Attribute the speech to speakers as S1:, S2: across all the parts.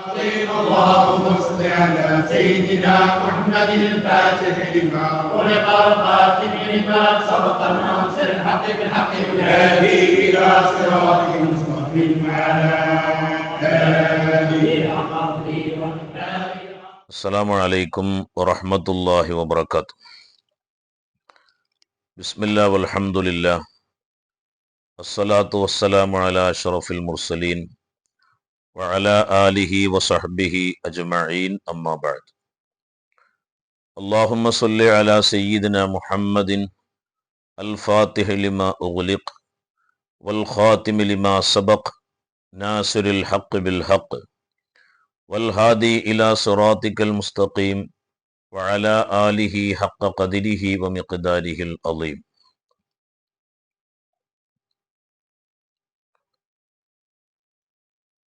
S1: اللهم صل على سيدنا محمد الفاتح لما خلق الخاتم لما سبق الناصر الحق بالحق والهادي الى صراطك المستقيم وعلى اله
S2: السلام عليكم ورحمة الله وبركاته. بسم الله والحمد لله الصلاة والسلام على أشرف المرسلين وعلى آله وصحبه أجمعين أما بعد. اللهم صل على سيدنا محمد الفاتح لما أغلق والخاتم لما سبق ناصر الحق بالحق والهادي إلى صراطك المستقيم وعلى آله حق قدره ومقداره العظيم.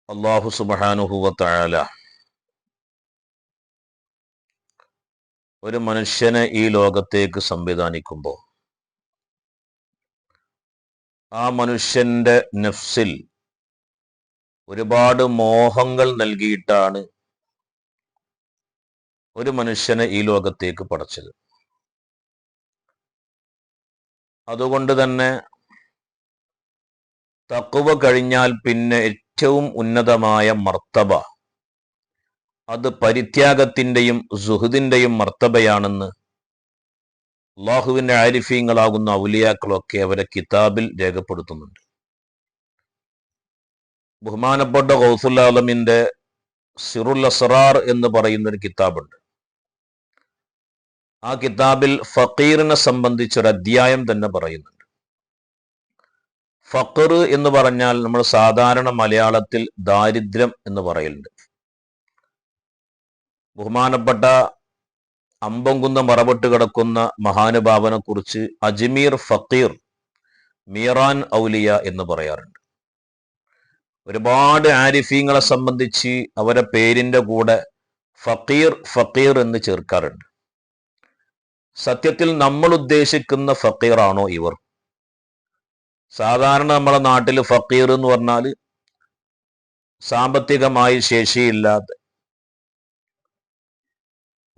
S2: അല്ലാഹു സുബ്ഹാനഹു വ തആല ഒരു മനുഷ്യനെ ഈ ലോകത്തേക്ക് സംവിധാനിക്കുമ്പോൾ ആ മനുഷ്യന്റെ നഫ്സിൽ ഒരുപാട് മോഹങ്ങൾ നൽകിയിട്ടാണ് ഒരു മനുഷ്യനെ ഈ ലോകത്തേക്ക് പടച്ചത്. അതുകൊണ്ട് തന്നെ തഖ്വ കഴിഞ്ഞാൽ പിന്നെ ഏറ്റവും ഉന്നതമായ മർത്തബ അത് പരിത്യാഗത്തിന്റെയും സുഹുദിന്റെയും മർത്തബയാണെന്ന് അല്ലാഹുവിന്റെ ആരിഫീങ്ങളാകുന്ന ഔലിയാക്കളൊക്കെ അവരെ കിതാബിൽ രേഖപ്പെടുത്തുന്നുണ്ട്. ബഹുമാനപ്പെട്ട ഗൗസുൽ ആലമിന്റെ സിറുൽ അസ്റാർ എന്ന് പറയുന്ന ഒരു കിതാബുണ്ട്. ആ കിതാബിൽ ഫഖീറിനെ സംബന്ധിച്ചൊരു അധ്യായം തന്നെ പറയുന്നുണ്ട്. ഫഖർ എന്ന് പറഞ്ഞാൽ നമ്മൾ സാധാരണ മലയാളത്തിൽ ദാരിദ്ര്യം എന്ന് പറയലുണ്ട്. ബഹുമാനപ്പെട്ട അമ്പംകുന്ന മറവിട്ട് കിടക്കുന്ന മഹാനുഭാവനെ കുറിച്ച് അജ്മീർ ഫഖീർ മീറാൻ ഔലിയ എന്ന് പറയാറുണ്ട്. ഒരുപാട് ആരിഫീങ്ങളെ സംബന്ധിച്ച് അവരെ പേരിന്റെ കൂടെ ഫഖീർ ഫഖീർ എന്ന് ചേർക്കാറുണ്ട്. സത്യത്തിൽ നമ്മൾ ഉദ്ദേശിക്കുന്ന ഫഖീറാണോ ഇവർ? സാധാരണ നമ്മളെ നാട്ടിൽ ഫഖീർ എന്ന് പറഞ്ഞാൽ സാമ്പത്തികമായി ശേഷിയില്ലാത്ത,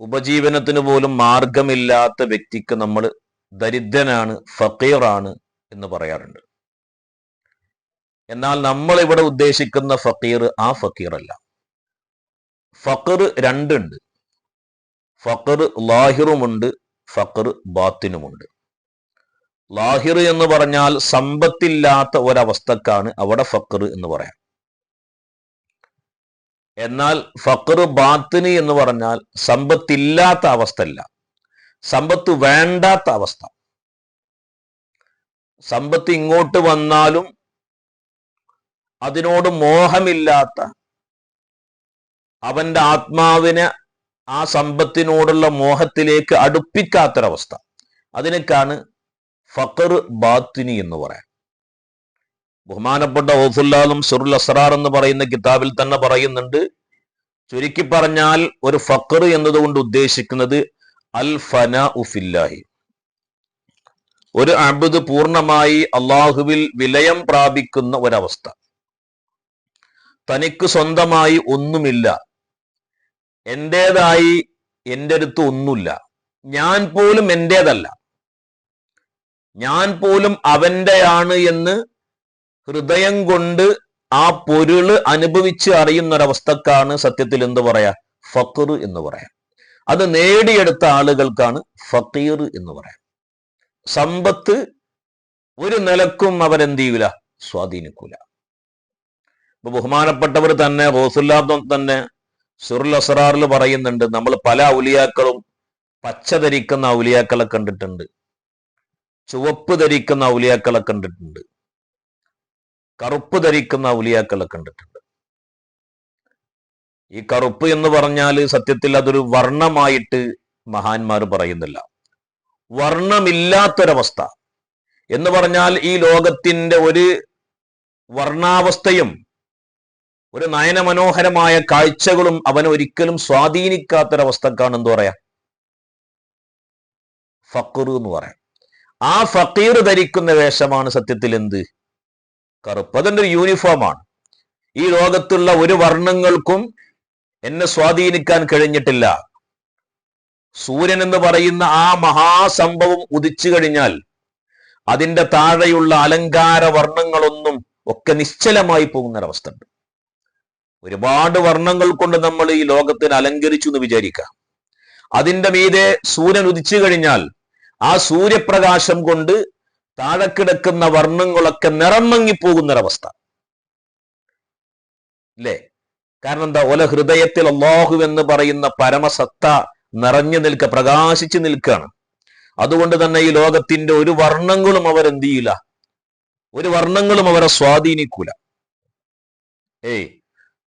S2: ഉപജീവനത്തിന് പോലും മാർഗമില്ലാത്ത വ്യക്തിക്ക് നമ്മൾ ദരിദ്രനാണ്, ഫഖീറാണ് എന്ന് പറയാറുണ്ട്. എന്നാൽ നമ്മൾ ഇവിടെ ഉദ്ദേശിക്കുന്ന ഫഖീർ ആ ഫഖീർ അല്ല. ഫഖർ രണ്ടുണ്ട്. ഫഖർ ലാഹിറുമുണ്ട്, ഫഖർ ബാത്തിനുമുണ്ട്. ലാഹിർ എന്ന് പറഞ്ഞാൽ സമ്പത്തില്ലാത്ത ഒരവസ്ഥക്കാണ് അവിടെ ഫഖർ എന്ന് പറയാം. എന്നാൽ ഫഖർ ബാത്തിന് എന്ന് പറഞ്ഞാൽ സമ്പത്തില്ലാത്ത അവസ്ഥയല്ല, സമ്പത്ത് വേണ്ടാത്ത അവസ്ഥ. സമ്പത്ത് ഇങ്ങോട്ട് വന്നാലും അതിനോട് മോഹമില്ലാത്ത, അവന്റെ ആത്മാവിനെ ആ സമ്പത്തിനോടുള്ള മോഹത്തിലേക്ക് അടുപ്പിക്കാത്തൊരവസ്ഥ, അതിനേക്കാണ് ഫഖർ ബാത്തിനി എന്ന് പറയാം. ബഹുമാനപ്പെട്ട ഗൗസുൽ സിറുൽ അസ്റാർ എന്ന് പറയുന്ന കിതാബിൽ തന്നെ പറയുന്നുണ്ട്. ചുരുക്കി പറഞ്ഞാൽ ഒരു ഫഖർ എന്നതുകൊണ്ട് ഉദ്ദേശിക്കുന്നത് അൽ ഫനാഉ ഫില്ലാഹി, ഒരു അബ്ദ് പൂർണ്ണമായി അള്ളാഹുവിൽ വിലയം പ്രാപിക്കുന്ന ഒരവസ്ഥ. തനിക്ക് സ്വന്തമായി ഒന്നുമില്ല, എന്റേതായി എൻ്റെ അടുത്ത് ഒന്നുമില്ല, ഞാൻ പോലും എന്റേതല്ല, ഞാൻ പോലും അവന്റെയാണ് എന്ന് ഹൃദയം കൊണ്ട് ആ പൊരുള് അനുഭവിച്ച് അറിയുന്ന ഒരവസ്ഥക്കാണ് സത്യത്തിൽ എന്ത് പറയാ? ഫഖർ എന്ന് പറയാം. അത് നേടിയെടുത്ത ആളുകൾക്കാണ് ഫഖീർ എന്ന് പറയാം. സമ്പത്ത് ഒരു നിലക്കും അവരെന്ത് ചെയ്യൂല, സ്വാധീനിക്കൂല. ഇപ്പൊ ബഹുമാനപ്പെട്ടവർ തന്നെ ഗൗസുൽ തന്നെ സിറുൽ അസ്റാറിൽ പറയുന്നുണ്ട്, നമ്മൾ പല ഔലിയാക്കളും പച്ച ധരിക്കുന്ന ഔലിയാക്കളെ കണ്ടിട്ടുണ്ട്, ചുവപ്പ് ധരിക്കുന്ന ഔലിയാക്കളെ കണ്ടിട്ടുണ്ട്, കറുപ്പ് ധരിക്കുന്ന ഔലിയാക്കളെ കണ്ടിട്ടുണ്ട്. ഈ കറുപ്പ് എന്ന് പറഞ്ഞാൽ സത്യത്തിൽ അതൊരു വർണ്ണമായിട്ട് മഹാന്മാർ പറയുന്നില്ല. വർണ്ണമില്ലാത്തൊരവസ്ഥ എന്ന് പറഞ്ഞാൽ ഈ ലോകത്തിന്റെ ഒരു വർണ്ണാവസ്ഥയും ഒരു നയനമനോഹരമായ കാഴ്ചകളും അവനെ ഒരിക്കലും സ്വാധീനിക്കാത്തൊരവസ്ഥക്കാണ് എന്ത് പറയാ? ഫഖർ എന്ന് പറയാം. ആ ഫഖീർ ധരിക്കുന്ന വേഷമാണ് സത്യത്തിൽ എന്ത്? കറുപ്പ്. അതിൻ്റെ ഒരു യൂണിഫോമാണ്. ഈ ലോകത്തുള്ള ഒരു വർണ്ണങ്ങൾക്കും എന്നെ സ്വാധീനിക്കാൻ കഴിഞ്ഞിട്ടില്ല. സൂര്യൻ എന്ന് പറയുന്ന ആ മഹാസംഭവം ഉദിച്ചു കഴിഞ്ഞാൽ അതിന്റെ താഴെയുള്ള അലങ്കാര വർണ്ണങ്ങളൊന്നും ഒക്കെ നിശ്ചലമായി പോകുന്നൊരവസ്ഥ ഉണ്ട്. ഒരുപാട് വർണ്ണങ്ങൾ കൊണ്ട് നമ്മൾ ഈ ലോകത്തിന് അലങ്കരിച്ചു എന്ന് വിചാരിക്കാം. അതിന്റെ മീതെ സൂര്യൻ ഉദിച്ചു കഴിഞ്ഞാൽ ആ സൂര്യപ്രകാശം കൊണ്ട് താഴെ കിടക്കുന്ന വർണ്ണങ്ങളൊക്കെ നിറം മങ്ങിപ്പോകുന്നൊരവസ്ഥ അല്ലേ? കാരണം എന്താ? ഒല ഹൃദയത്തിൽ അല്ലാഹു എന്ന് പറയുന്ന പരമസത്ത നിറഞ്ഞു നിൽക്കുക, പ്രകാശിച്ചു നിൽക്കുകയാണ്. അതുകൊണ്ട് തന്നെ ഈ ലോകത്തിന്റെ ഒരു വർണ്ണങ്ങളും അവരെന്ത് ചെയ്യില്ല, ഒരു വർണ്ണങ്ങളും അവരെ സ്വാധീനിക്കൂല.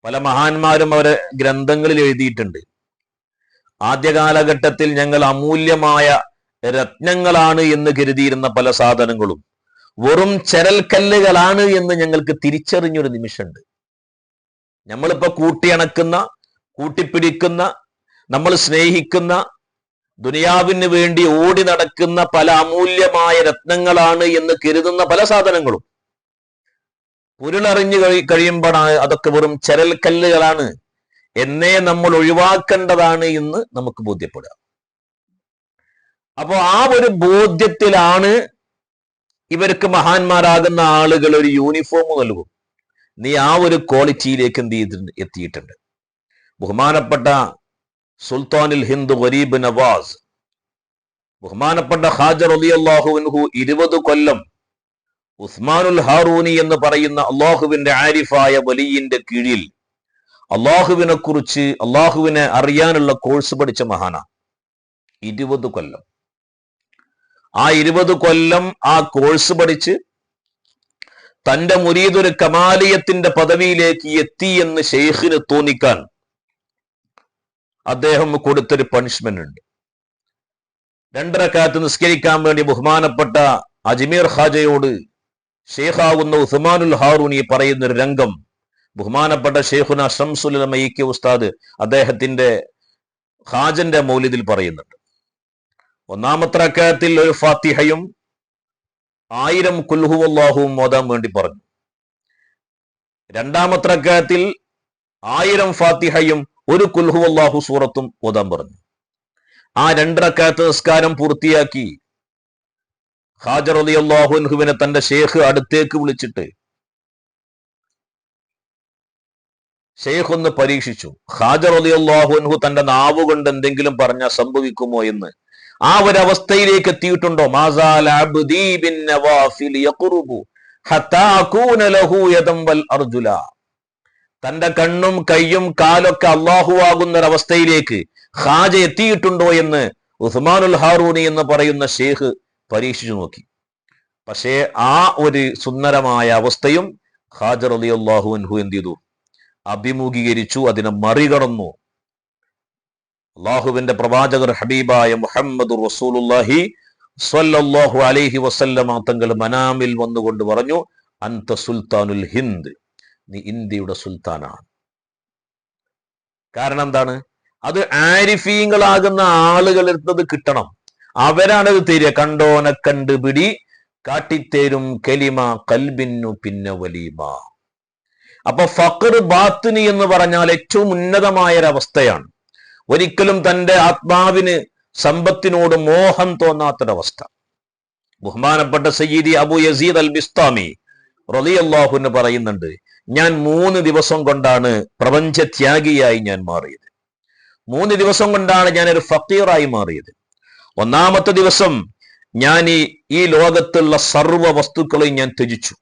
S2: പല മഹാന്മാരും അവരെ ഗ്രന്ഥങ്ങളിൽ എഴുതിയിട്ടുണ്ട്, ആദ്യ കാലഘട്ടത്തിൽ ഞങ്ങൾ അമൂല്യമായ രത്നങ്ങളാണ് എന്ന് കരുതിയിരുന്ന പല സാധനങ്ങളും വെറും ചരൽക്കല്ലുകളാണ് എന്ന് ഞങ്ങൾക്ക് തിരിച്ചറിഞ്ഞൊരു നിമിഷമുണ്ട്. നമ്മളിപ്പോ കൂട്ടിയണക്കുന്ന, കൂട്ടിപ്പിടിക്കുന്ന, നമ്മൾ സ്നേഹിക്കുന്ന, ദുനിയാവിന് വേണ്ടി ഓടി നടക്കുന്ന പല അമൂല്യമായ രത്നങ്ങളാണ് എന്ന് കരുതുന്ന പല സാധനങ്ങളും പൊരുളറിഞ്ഞു കഴിയുമ്പോഴാണ് അതൊക്കെ വെറും ചരൽക്കല്ലുകളാണ് എന്നേ നമ്മൾ ഒഴിവാക്കേണ്ടതാണ് എന്ന് നമുക്ക് ബോധ്യപ്പെടുക. അപ്പോ ആ ഒരു ബോധ്യത്തിലാണ് ഇവർക്ക് മഹാന്മാരാകുന്ന ആളുകൾ ഒരു യൂണിഫോം നൽകും. നീ ആ ഒരു ക്വാളിറ്റിയിലേക്ക് എന്ത് ചെയ്തിട്ടുണ്ട്, എത്തിയിട്ടുണ്ട്. ബഹുമാനപ്പെട്ട സുൽത്താനുൽ ഹിന്ദ് ഗരീബ് നവാസ്, ബഹുമാനപ്പെട്ട ഖാജ റളിയല്ലാഹു അൻഹു 20 കൊല്ലം ഉസ്മാനുൽ ഹാറൂനി എന്ന് പറയുന്ന അള്ളാഹുവിന്റെ ആരിഫായ വലിയിന്റെ കീഴിൽ അള്ളാഹുവിനെ കുറിച്ച്, അള്ളാഹുവിനെ അറിയാനുള്ള കോഴ്സ് പഠിച്ച മഹാന. 20 കൊല്ലം. ആ 20 കൊല്ലം ആ കോഴ്സ് പഠിച്ച് തന്റെ മുരീദൊരു കമാലിയത്തിന്റെ പദവിയിലേക്ക് എത്തി എന്ന് ഷെയ്ഖിന് തോന്നിക്കാൻ അദ്ദേഹം കൊടുത്തൊരു പണിഷ്മെന്റ് ഉണ്ട്. 2 റക്അത്ത് നിസ്കരിക്കാൻ വേണ്ടി ബഹുമാനപ്പെട്ട അജ്മീർ ഖാജയോട് ഷെയ്ഖാകുന്ന ഉസ്മാനുൽ ഹാറൂനി പറയുന്ന ഒരു രംഗം ബഹുമാനപ്പെട്ട ഷെയ്ഖുന ശംസുൽ ഉലമ ഇ.കെ. ഉസ്താദ് അദ്ദേഹത്തിന്റെ ഖാജന്റെ മൗലിദിൽ പറയുന്നുണ്ട്. 1-ാമത്തെ റക്അത്തിൽ ഒരു ഫാത്തിഹയും 1000 ഖുൽ ഹുവല്ലാഹുവും ഓതാൻ വേണ്ടി പറഞ്ഞു. 2-ാമത്തെ റക്അത്തിൽ 1000 ഫാത്തിഹയും 1 ഖുൽ ഹുവല്ലാഹു സൂറത്തും ഓതാൻ പറഞ്ഞു. ആ 2 റക്അത്ത് നിസ്കാരം പൂർത്തിയാക്കി ഖാജ റളിയല്ലാഹു അൻഹുവിനെ തന്റെ ഷെയ്ഖ് അടുത്തേക്ക് വിളിച്ചിട്ട് ഷെയ്ഖ് ഒന്ന് പരീക്ഷിച്ചു. ഖാജ റളിയല്ലാഹു അൻഹു തന്റെ നാവ് കൊണ്ട് എന്തെങ്കിലും പറഞ്ഞാൽ സംഭവിക്കുമോ എന്ന്. ആ ഒരു അവസ്ഥയിലേക്ക് എത്തിയിട്ടുണ്ടോ? മാസാല അബ്ദീ ബിൻ നവാഫിൽ യഖ്റുബു ഹത്താ അകൂന ലഹു യദം വൽ അർജുല. തന്റെ കണ്ണും കയ്യും കാലൊക്കെ അല്ലാഹു ആകുന്ന ഒരവസ്ഥയിലേക്ക് ഖാജ എത്തിയിട്ടുണ്ടോ എന്ന് ഉസ്മാനുൽ ഹാറൂനി എന്ന് പറയുന്ന ഷെയ്ഖ് പരീക്ഷിച്ചു നോക്കി. പക്ഷേ ആ ഒരു സുന്ദരമായ അവസ്ഥയും ഖാജ റളിയല്ലാഹു അൻഹു എന്ത് ചെയ്തു? അഭിമുഖീകരിച്ചു, അതിനെ മറികടന്നു. അള്ളാഹുവിന്റെ പ്രവാചകർ ഹബീബായ മുഹമ്മദ് റസൂലുള്ളാഹി സ്വല്ലല്ലാഹു അലൈഹി വസല്ലമ തങ്ങൾ മനാമിൽ വന്നുകൊണ്ട് പറഞ്ഞു, അൻത സുൽത്താനുൽ ഹിന്ദ്, നീ ഇന്ത്യയുടെ സുൽത്താനാണ്. കാരണം എന്താണ്? അത് ആരിഫീങ്ങളാകുന്ന ആളുകൾ എടുത്തത് കിട്ടണം. അവരാണത് തരിക. കണ്ടോനെ കണ്ടുപിടി, കാട്ടിത്തേരും കലിമ കൽബിന്നു പിന്നെ വലീമ. അപ്പൊ ഫഖർ ബാത്തിനി എന്ന് പറഞ്ഞാൽ ഏറ്റവും ഉന്നതമായ ഒരവസ്ഥയാണ്. ഒരിക്കലും തന്റെ ആത്മാവിന് സമ്പത്തിനോട് മോഹം തോന്നാത്തൊരവസ്ഥ. ബഹുമാനപ്പെട്ട സയ്യിദി അബു യസീദ് അൽ ബിസ്താമി റളിയല്ലാഹു അൻഹു പറയുന്നുണ്ട്, ഞാൻ 3 ദിവസം കൊണ്ടാണ് പ്രപഞ്ചത്യാഗിയായി ഞാൻ മാറിയത്. 3 ദിവസം കൊണ്ടാണ് ഞാൻ ഒരു ഫക്കീറായി മാറിയത്. 1-ാമത്തെ ദിവസം ഞാൻ ഈ ലോകത്തുള്ള സർവ്വ വസ്തുക്കളെയും ഞാൻ ത്യജിച്ചു.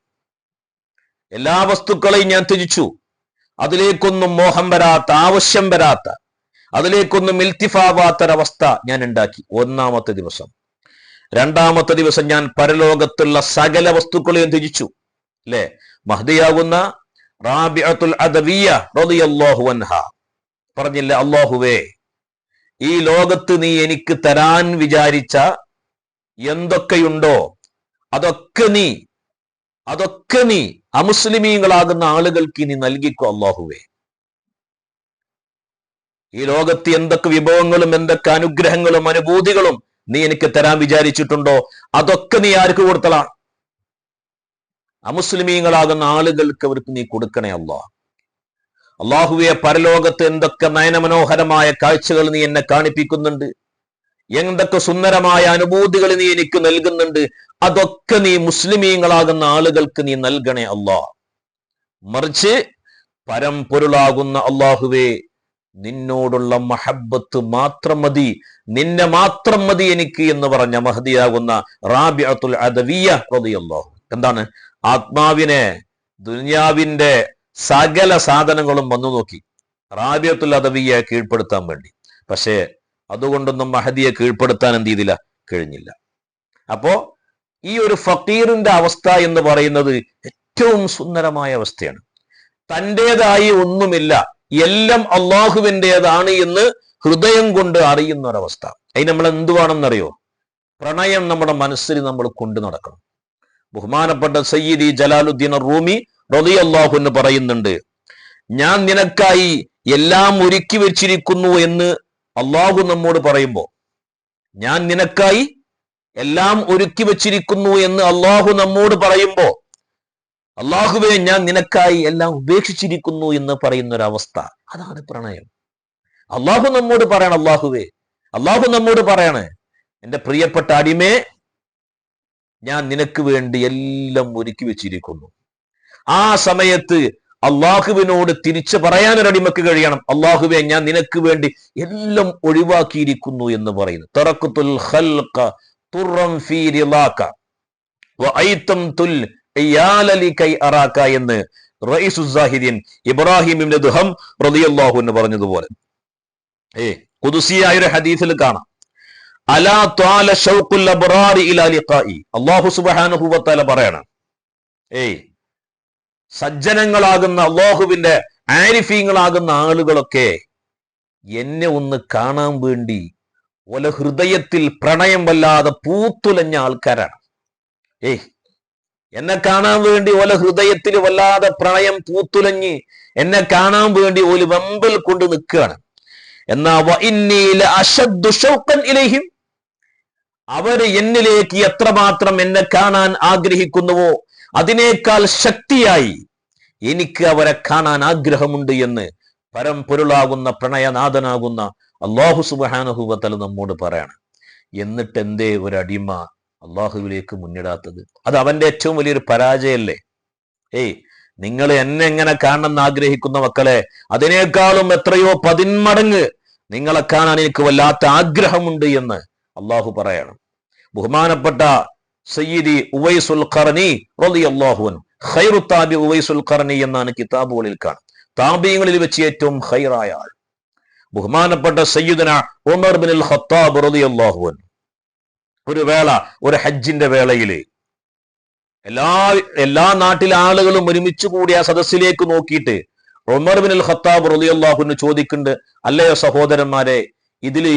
S2: എല്ലാ വസ്തുക്കളെയും ഞാൻ ത്യജിച്ചു. അതിലേക്കൊന്നും മോഹം വരാത്ത, ആവശ്യം വരാത്ത, അതിലേക്കൊന്നും ഇൽത്തിഫാവാത്തൊരവസ്ഥ ഞാൻ ഉണ്ടാക്കി 1-ാമത്തെ ദിവസം. 2-ാമത്തെ ദിവസം ഞാൻ പരലോകത്തുള്ള സകല വസ്തുക്കളെയും ത്യജിച്ചു. അല്ലെ? മഹ്ദിയാകുന്ന റാബിഅത്തുൽ അദവിയ്യ റളിയല്ലാഹു അൻഹ പറഞ്ഞില്ല, അല്ലാഹുവേ, ഈ ലോകത്ത് നീ എനിക്ക് തരാൻ വിചാരിച്ച എന്തൊക്കെയുണ്ടോ അതൊക്കെ നീ അമുസ്ലിമീങ്ങളാകുന്ന ആളുകൾക്ക് നീ നൽകിക്കോ അല്ലാഹുവേ. ഈ ലോകത്ത് എന്തൊക്കെ വിഭവങ്ങളും എന്തൊക്കെ അനുഗ്രഹങ്ങളും അനുഭൂതികളും നീ എനിക്ക് തരാൻ വിചാരിച്ചിട്ടുണ്ടോ അതൊക്കെ നീ ആർക്ക് കൊടുത്തളാ? അമുസ്ലിമീങ്ങളാകുന്ന ആളുകൾക്ക് അവർക്ക് നീ കൊടുക്കണേ അല്ലാഹ്. അള്ളാഹുവെ, പരലോകത്ത് എന്തൊക്കെ നയനമനോഹരമായ കാഴ്ചകൾ നീ എന്നെ കാണിപ്പിക്കുന്നുണ്ട്, എന്തൊക്കെ സുന്ദരമായ അനുഭൂതികൾ നീ എനിക്ക് നൽകുന്നുണ്ട്, അതൊക്കെ നീ മുസ്ലിമീങ്ങളാകുന്ന ആളുകൾക്ക് നീ നൽകണേ അല്ലാ. മറിച്ച് പരമ്പൊരുളാകുന്ന അള്ളാഹുവേ, നിന്നോടുള്ള മഹബത്ത് മാത്രം മതി, നിന്നെ മാത്രം മതി എനിക്ക് എന്ന് പറഞ്ഞ മഹദിയാകുന്ന റാബിഅത്തുൽ അദവിയ്യ റളിയല്ലാഹു. എന്താണ്? ആത്മാവിനെ ദുനിയാവിന്റെ സകല സാധനങ്ങളും വന്നു നോക്കി റാബിഅത്തുൽ അദവിയ്യെ കീഴ്പ്പെടുത്താൻ വേണ്ടി. പക്ഷേ അതുകൊണ്ടൊന്നും മഹദിയെ കീഴ്പ്പെടുത്താൻ എന്ത് ചെയ്തില്ല, കഴിഞ്ഞില്ല. അപ്പോ ഈ ഒരു ഫക്കീറിന്റെ അവസ്ഥ എന്ന് പറയുന്നത് ഏറ്റവും സുന്ദരമായ അവസ്ഥയാണ്. തൻ്റെതായി ഒന്നുമില്ല, എല്ലാം അള്ളാഹുവിൻ്റെതാണ് എന്ന് ഹൃദയം കൊണ്ട് അറിയുന്ന ഒരവസ്ഥ. അതിന് നമ്മൾ എന്തു വേണമെന്നറിയോ? പ്രണയം നമ്മുടെ മനസ്സിൽ നമ്മൾ കൊണ്ടു നടക്കണം. ബഹുമാനപ്പെട്ട സയ്യിദി ജലാലുദ്ദീൻ റൂമി റളിയല്ലാഹു അൻഹു പറയുന്നുണ്ട്, ഞാൻ നിനക്കായി എല്ലാം ഒരുക്കി വെച്ചിരിക്കുന്നു എന്ന് അള്ളാഹു നമ്മോട് പറയുമ്പോ, ഞാൻ നിനക്കായി എല്ലാം ഒരുക്കി വെച്ചിരിക്കുന്നു എന്ന് അള്ളാഹു നമ്മോട് പറയുമ്പോ, അള്ളാഹുവെ ഞാൻ നിനക്കായി എല്ലാം ഉപേക്ഷിച്ചിരിക്കുന്നു എന്ന് പറയുന്ന ഒരവസ്ഥ, അതാണ് പ്രണയം. അള്ളാഹു നമ്മോട് പറയണം, അള്ളാഹു നമ്മോട് പറയണേ, എന്റെ പ്രിയപ്പെട്ട അടിമേ, ഞാൻ നിനക്ക് വേണ്ടി എല്ലാം ഒരുക്കി വെച്ചിരിക്കുന്നു. ആ സമയത്ത് അള്ളാഹുവിനോട് തിരിച്ചു പറയാനൊരടിമക്ക് കഴിയണം, അള്ളാഹുവെ ഞാൻ നിനക്ക് വേണ്ടി എല്ലാം ഒഴിവാക്കിയിരിക്കുന്നു എന്ന് പറയുന്നു. തറഖ്തുൽ ഖൽഖ തുറം ഫീ റിളാക വഅയ്തംതുൽ ഇയാല ലികൈ അറാക എന്ന് റഈസുസ്സാഹിദീൻ ഇബ്രാഹിം ഇബ്നു ദുഹം റളിയല്ലാഹു അൻഹു പറഞ്ഞതുപോലെ ഖുദ്സിയായ ഒരു ഹദീസിൽ കാണാം, അലാ ത്വാല ശൗഖുൽ അബ്റാരി ഇലാ ലിഖാഇ. അല്ലാഹു സുബ്ഹാനഹു വ തആല പറയണം, സജ്ജനങ്ങളാകുന്ന അള്ളാഹുവിന്റെ ആരിഫീങ്ങളാകുന്ന ആളുകളൊക്കെ എന്നെ ഒന്ന് കാണാൻ വേണ്ടി ഒല ഹൃദയത്തിൽ പ്രണയം വല്ലാതെ പൂത്തുലഞ്ഞ ആൾക്കാരാണ്. എന്നെ കാണാൻ വേണ്ടി ഒല ഹൃദയത്തിൽ വല്ലാതെ പ്രണയം പൂത്തുലഞ്ഞ് എന്നെ കാണാൻ വേണ്ടി ഒരു വെമ്പൽ കൊണ്ട് നിൽക്കുകയാണ്. എന്നാ അവര് എന്നിലേക്ക് എത്രമാത്രം എന്നെ കാണാൻ ആഗ്രഹിക്കുന്നുവോ അതിനേക്കാൾ ശക്തിയായി എനിക്ക് അവരെ കാണാൻ ആഗ്രഹമുണ്ട് എന്ന് പരമ്പൊരുളാകുന്ന പ്രണയനാഥനാകുന്ന അല്ലാഹു സുബ്ഹാനഹു വ തആല നമ്മോട് പറയാണ്. എന്നിട്ട് എന്തേ ഒരു അടിമ അള്ളാഹുവിലേക്ക് മുന്നിടാത്തത്? അത് അവന്റെ ഏറ്റവും വലിയൊരു പരാജയല്ലേ? നിങ്ങൾ എന്നെ എങ്ങനെ കാണണമെന്ന് ആഗ്രഹിക്കുന്ന മക്കളെ, അതിനേക്കാളും എത്രയോ 10 മടങ്ങ് നിങ്ങളെ കാണാൻ എനിക്ക് വല്ലാത്ത ആഗ്രഹമുണ്ട് എന്ന് അള്ളാഹു പറയണം. ബഹുമാനപ്പെട്ട സയ്യിദി ഉവൈസുൽ ഖർനി റളിയല്ലാഹു അൻഹു, ഖൈറു താബി ഉവൈസുൽ ഖർനി എന്നാണ് കിതാബുകളിൽ കാണാം. താബിഈങ്ങളിൽ വെച്ച് ഏറ്റവും ഖൈറായ ആൾ ബഹുമാനപ്പെട്ട സയ്യിദുന ഉമർ ഇബ്നുൽ ഖത്താബ് റളിയല്ലാഹു അൻഹു ഒരു ഹജ്ജിന്റെ വേളയിൽ എല്ലാ നാട്ടിലെ ആളുകളും ഒരുമിച്ച് കൂടി ആ സദസ്സിലേക്ക് നോക്കിയിട്ട് ഉമർ ഇബ്നുൽ ഖത്താബ് റളിയല്ലാഹു അൻഹു ചോദിക്കുന്നുണ്ട്, അല്ലയോ സഹോദരന്മാരെ, ഇതില്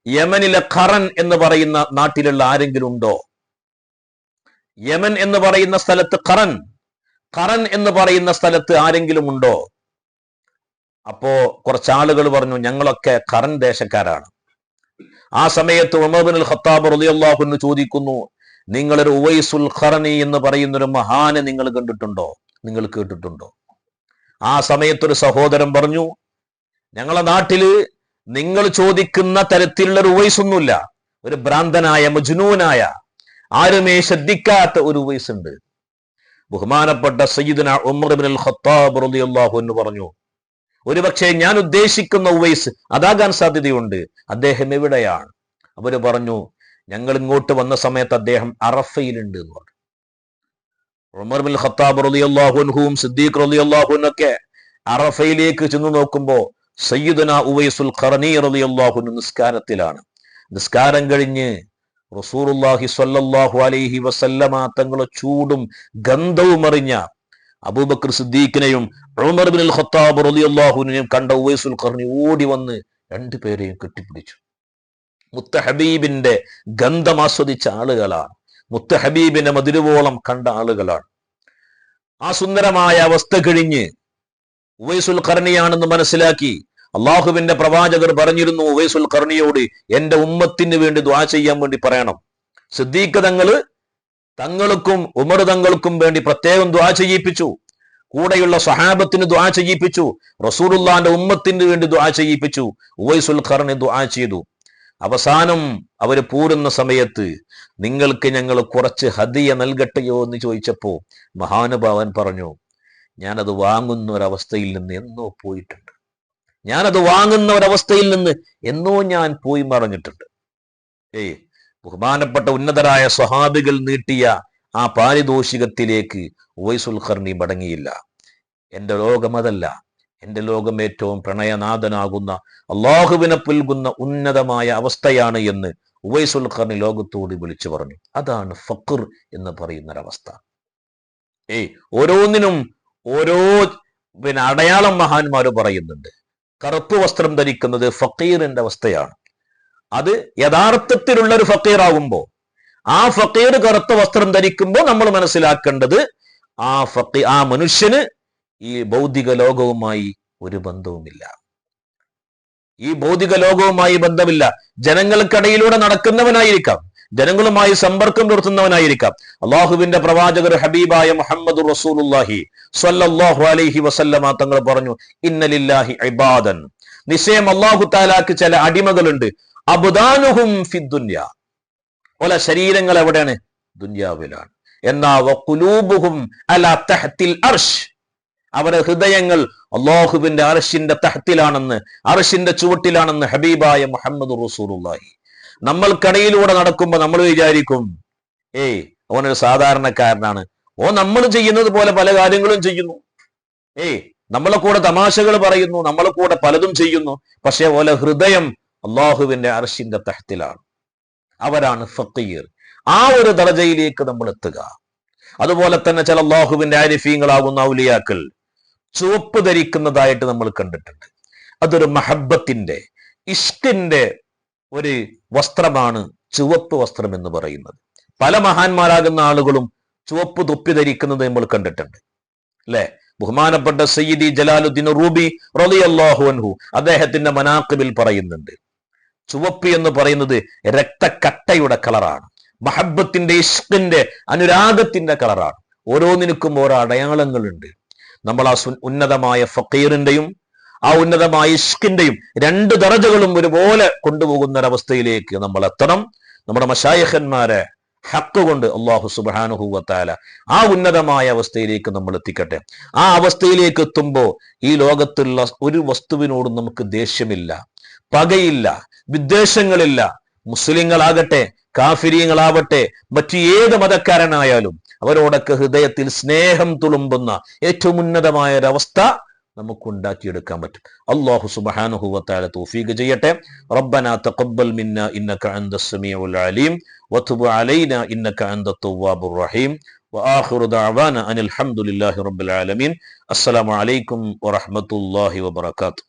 S2: യമനിലെ ഖറൻ എന്ന് പറയുന്ന നാട്ടിലുള്ള ആരെങ്കിലും ഉണ്ടോ? യമൻ എന്ന് പറയുന്ന സ്ഥലത്ത് ഖറൻ എന്ന് പറയുന്ന സ്ഥലത്ത് ആരെങ്കിലും ഉണ്ടോ? അപ്പോ കുറച്ചാളുകൾ പറഞ്ഞു, ഞങ്ങളൊക്കെ ഖറൻ ദേശക്കാരാണ്. ആ സമയത്ത് ഉമർ ഇബ്നുൽ ഖത്താബ് റളിയല്ലാഹു അൻഹു ചോദിക്കുന്നു, നിങ്ങളൊരു ഉവൈസുൽ ഖർനി എന്ന് പറയുന്ന ഒരു മഹാനെ നിങ്ങൾ കണ്ടിട്ടുണ്ടോ, നിങ്ങൾ കേട്ടിട്ടുണ്ടോ? ആ സമയത്തൊരു സഹോദരൻ പറഞ്ഞു, ഞങ്ങളെ നാട്ടില് നിങ്ങൾ ചോദിക്കുന്ന തരത്തിലുള്ള ഒരു ഉവൈസൊന്നുമില്ല, ഒരു ഭ്രാന്തനായ മജ്നൂനായ ആരുമേ ശ്രദ്ധിക്കാത്ത ഒരു ഉവൈസ് ഉണ്ട്. ബഹുമാനപ്പെട്ട സയ്യിദുന ഉമർ ഇബ്നുൽ ഖത്താബ് റളിയല്ലാഹു അൻഹു പറഞ്ഞു, ഒരുപക്ഷെ ഞാൻ ഉദ്ദേശിക്കുന്ന ഉവൈസ് അതാകാൻ സാധ്യതയുണ്ട്. അദ്ദേഹം എവിടെയാണ്? അവര് പറഞ്ഞു, ഞങ്ങൾ ഇങ്ങോട്ട് വന്ന സമയത്ത് അദ്ദേഹം അറഫയിലുണ്ട് എന്ന് പറഞ്ഞു. ഉമർ ഇബ്നുൽ ഖത്താബ് റളിയല്ലാഹു അൻഹുവും സിദ്ദീഖ് റളിയല്ലാഹു അൻഹുവൊക്കെ അറഫയിലേക്ക് ചെന്ന് നോക്കുമ്പോ സയ്യിദുന ഉവൈസുൽ ഖർനി റളിയല്ലാഹു അൻഹു നിസ്കാരത്തിലാണ്. നിസ്കാരം കഴിഞ്ഞ് റസൂലുള്ളാഹി സ്വല്ലല്ലാഹു അലൈഹി വസല്ലമ തങ്ങളെ ചൂടും ഗന്ധവും അറിഞ്ഞ അബൂബക്കർ സിദ്ദീഖിനെയും ഉമർ ഇബ്നുൽ ഖത്താബ് റളിയല്ലാഹു അൻഹുവിനെയും കണ്ട ഉവൈസുൽ ഖർനി ഓടി വന്ന് രണ്ടുപേരെയും കെട്ടിപ്പിടിച്ചു. മുത്തഹബീബിന്റെ ഗന്ധം ആസ്വദിച്ച ആളുകളാണ്, മുത്തഹബീബിന്റെ മധുരവോളം കണ്ട ആളുകളാണ്. ആ സുന്ദരമായ അവസ്ഥ കഴിഞ്ഞ് ഉവൈസുൽ ഖർനിയാണെന്ന് മനസ്സിലാക്കി അള്ളാഹുവിന്റെ പ്രവാചകർ പറഞ്ഞിരുന്നു ഉവൈസുൽ ഖർനിയോട്, എന്റെ ഉമ്മത്തിന് വേണ്ടി ദുആ ചെയ്യാൻ വേണ്ടി പറയണം. സിദ്ദീഖ് തങ്ങൾക്കും ഉമർ തങ്ങൾക്കും വേണ്ടി പ്രത്യേകം ദുആ ചെയ്യിപ്പിച്ചു. കൂടെയുള്ള സ്വഹാബത്തിന് ദുആ ചെയ്യിപ്പിച്ചു. റസൂലുള്ളാഹിന്റെ ഉമ്മത്തിന് വേണ്ടി ദുആ ചെയ്യിപ്പിച്ചു. ഉവൈസുൽ ഖർനി ദുആ ചെയ്തു. അവസാനം അവര് പോരുന്ന സമയത്ത് നിങ്ങൾക്ക് ഞങ്ങൾ കുറച്ച് ഹദിയ നൽകട്ടെയോ എന്ന് ചോദിച്ചപ്പോ മഹാനുഭാവൻ പറഞ്ഞു, ഞാനത് വാങ്ങുന്ന ഒരവസ്ഥയിൽ നിന്ന് എന്നോ പോയിട്ടുണ്ട്. ഞാനത് വാങ്ങുന്ന ഒരവസ്ഥയിൽ നിന്ന് എന്നോ ഞാൻ പോയി മറഞ്ഞിട്ടുണ്ട്. ബഹുമാനപ്പെട്ട ഉന്നതരായ സ്വഹാബികൾ നീട്ടിയ ആ പാരിതോഷികത്തിലേക്ക് ഉവൈസുൽ ഖർനി മടങ്ങിയില്ല. എന്റെ ലോകം അതല്ല, എന്റെ ലോകം ഏറ്റവും പ്രണയനാഥനാകുന്ന അള്ളാഹുവിനെ പുൽകുന്ന ഉന്നതമായ അവസ്ഥയാണ് എന്ന് ഉവൈസുൽ ഖർനി ലോകത്തോട് വിളിച്ചു പറഞ്ഞു. അതാണ് ഫഖർ എന്ന് പറയുന്നൊരവസ്ഥ. ഓരോന്നിനും ഓരോ അടയാളം മഹാന്മാര് പറയുന്നുണ്ട്. കറുപ്പ് വസ്ത്രം ധരിക്കുന്നത് ഫക്കീറിന്റെ അവസ്ഥയാണ്. അത് യഥാർത്ഥത്തിലുള്ള ഒരു ഫക്കീറാകുമ്പോ, ആ ഫക്കീർ കറുത്ത വസ്ത്രം ധരിക്കുമ്പോൾ നമ്മൾ മനസ്സിലാക്കേണ്ടത് ആ മനുഷ്യന് ഈ ഭൗതിക ലോകവുമായി ഒരു ബന്ധവുമില്ല. ഈ ഭൗതിക ലോകവുമായി ബന്ധമില്ല. ജനങ്ങൾക്കിടയിലൂടെ നടക്കുന്നവനായിരിക്കാം, ജനങ്ങളുമായി സമ്പർക്കം നിർത്തുന്നവനായിരിക്കാം. അള്ളാഹുവിന്റെ പ്രവാചകർ ഹബീബായ മുഹമ്മദ് റസൂലുള്ളാഹി സ്വല്ലല്ലാഹു അലൈഹി വസല്ലമ തങ്ങൾ പറഞ്ഞു, ഇന്നലില്ലാഹി ഇബാദൻ, നിശ്ചയം അല്ലാഹു തആലാക്ക് ചില അടിമകളുണ്ട്. അബ്ദാനുഹും ഫിദ്ദുനിയ, ഓല ശരീരങ്ങൾ എവിടെയാണ്? ദുനിയാവിലാണ്. എന്നാ വഖുലൂബുഹും അലാ തഹ്തിൽ അർശ്, അവരുടെ ഹൃദയങ്ങൾ അല്ലാഹുവിന്റെ അർശിന്റെ തഹ്തിലാണെന്ന്, അർശിന്റെ ചുവട്ടിലാണെന്ന് ഹബീബായ മുഹമ്മദ് റസൂലുള്ളാഹി. നമ്മൾക്കിടയിലൂടെ നടക്കുമ്പോൾ നമ്മൾ വിചാരിക്കും, അവനൊരു സാധാരണക്കാരനാണ്, നമ്മൾ ചെയ്യുന്നത് പോലെ പല കാര്യങ്ങളും ചെയ്യുന്നു, നമ്മളെ കൂടെ തമാശകൾ പറയുന്നു, നമ്മളെ കൂടെ പലതും ചെയ്യുന്നു. പക്ഷെ ഓല ഹൃദയം അള്ളാഹുവിന്റെ അർശിന്റെ തഹ്തിലാണ്. അവരാണ് ഫഖീർ. ആ ഒരു ദർജയിലേക്ക് നമ്മൾ എത്തുക. അതുപോലെ തന്നെ ചില അള്ളാഹുവിന്റെ ആരിഫീങ്ങളാകുന്ന ഔലിയാക്കൾ ചുവപ്പ് ധരിക്കുന്നതായിട്ട് നമ്മൾ കണ്ടിട്ടുണ്ട്. അതൊരു മഹബത്തിന്റെ, ഇഷ്കിന്റെ ഒരു വസ്ത്രമാണ് ചുവപ്പ് വസ്ത്രം എന്ന് പറയുന്നത്. പല മഹാന്മാരാകുന്ന ആളുകളും ചുവപ്പ് തൊപ്പി ധരിക്കുന്നത് നമ്മൾ കണ്ടിട്ടുണ്ട്, അല്ലെ? ബഹുമാനപ്പെട്ട സയ്യിദി ജലാലുദ്ദീൻ റൂബി റളിയല്ലാഹു അൻഹു അദ്ദേഹത്തിന്റെ മനാഖിബിൽ പറയുന്നുണ്ട്, ചുവപ്പ് എന്ന് പറയുന്നത് രക്തക്കട്ടയുടെ കളറാണ്, മഹബത്തിന്റെ, ഇഷ്കിന്റെ, അനുരാഗത്തിന്റെ കളറാണ്. ഓരോന്നിനും ഓരോ അടയാളങ്ങളുണ്ട്. നമ്മൾ ആ ഉന്നതമായ ഫഖീറിന്റെയും ആ ഉന്നതമായ ഇഷ്കിന്റെയും രണ്ട് ദറജകളും ഒരുപോലെ കൊണ്ടുപോകുന്ന ഒരവസ്ഥയിലേക്ക് നമ്മൾ എത്തണം. നമ്മുടെ മശായിഖന്മാരെ ഹക്ക് കൊണ്ട് അല്ലാഹു സുബ്ഹാനഹു വ തആല ആ ഉന്നതമായ അവസ്ഥയിലേക്ക് നമ്മൾ എത്തിക്കട്ടെ. ആ അവസ്ഥയിലേക്ക് എത്തുമ്പോൾ ഈ ലോകത്തുള്ള ഒരു വസ്തുവിനോടും നമുക്ക് ദേഷ്യമില്ല, പകയില്ല, വിദ്വേഷങ്ങളില്ല. മുസ്ലിങ്ങളാകട്ടെ, കാഫിരീങ്ങളാവട്ടെ, മറ്റു ഏത് മതക്കാരനായാലും അവരോടൊക്കെ ഹൃദയത്തിൽ സ്നേഹം തുളുമ്പുന്ന ഏറ്റവും ഉന്നതമായ ഒരവസ്ഥ നമുക്കുണ്ടാക്കിയെടുക്കാൻ പറ്റും. അല്ലാഹു സുബ്ഹാനഹു വ തആല തൗഫീഖ് ചെയ്യട്ടെ. റബ്ബനാ തഖബ്ബൽ മിന്നാ ഇന്നക അൻതസ് സമീഉൽ അലീം വതുബ് അലൈനാ ഇന്നക അൻതത് തവ്വാബുർ റഹീം വആഖിറു ദഅവാനാ അനിൽ ഹംദുലില്ലാഹി റബ്ബിൽ ആലമീൻ. അസ്സലാമു അലൈക്കും വറഹ്മത്തുള്ളാഹി വബറകാതുഹു.